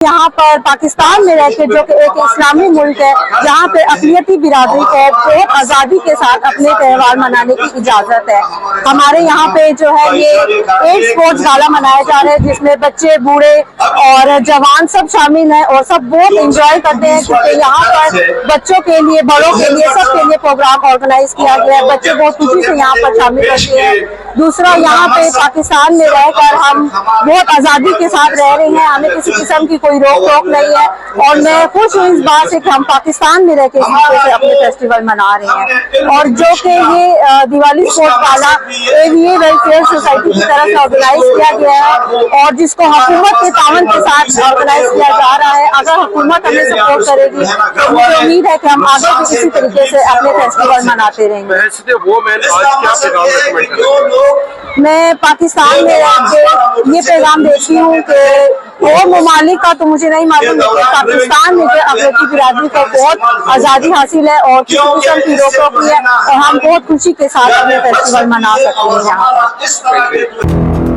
यहाँ पर पाकिस्तान में रहकर, जो कि एक इस्लामी मुल्क है, जहाँ पे अक़लियती बिरादरी को बहुत आज़ादी के साथ अपने त्यौहार मनाने की इजाज़त है। हमारे यहाँ पे जो है ये एक स्पोर्ट्स गाला मनाया जा रहा है, जिसमें बच्चे, बूढ़े और जवान सब शामिल हैं और सब बहुत एंजॉय करते हैं, क्योंकि यहाँ पर बच्चों के लिए, बड़ों के लिए, सबके लिए प्रोग्राम ऑर्गेनाइज किया गया है। बच्चे बहुत खुशी से यहाँ पर शामिल होते हैं। दूसरा, यहाँ पे पाकिस्तान में रहकर हम बहुत आज़ादी के साथ रह रहे हैं, हमें किसी किस्म की कोई रोक टोक नहीं है और मैं खुश हूँ इस बात से कि हम पाकिस्तान में रहकर इस तरीके से अपने फेस्टिवल मना रहे हैं। और जो कि ये दिवाली स्पोर्ट्स वाला एवीए वेलफेयर सोसाइटी की तरफ से ऑर्गेनाइज किया गया है और जिसको हुकूमत के तावन के साथ ऑर्गेनाइज किया जा रहा है। अगर हुकूमत हमें सपोर्ट करेगी तो मुझे उम्मीद है कि हम आगे भी इसी तरीके से अपने फेस्टिवल मनाते रहेंगे। मैं पाकिस्तान में रह के ये पैगाम देती हूँ कि और ममालिक का तो मुझे नहीं मालूम, लेकिन पाकिस्तान में जो अक़लियती बिरादरी को बहुत आज़ादी हासिल है और किसी किस्म की रोक टोक नहीं है और हम बहुत खुशी के साथ अपने फेस्टिवल मना सकते हैं यहाँ पर।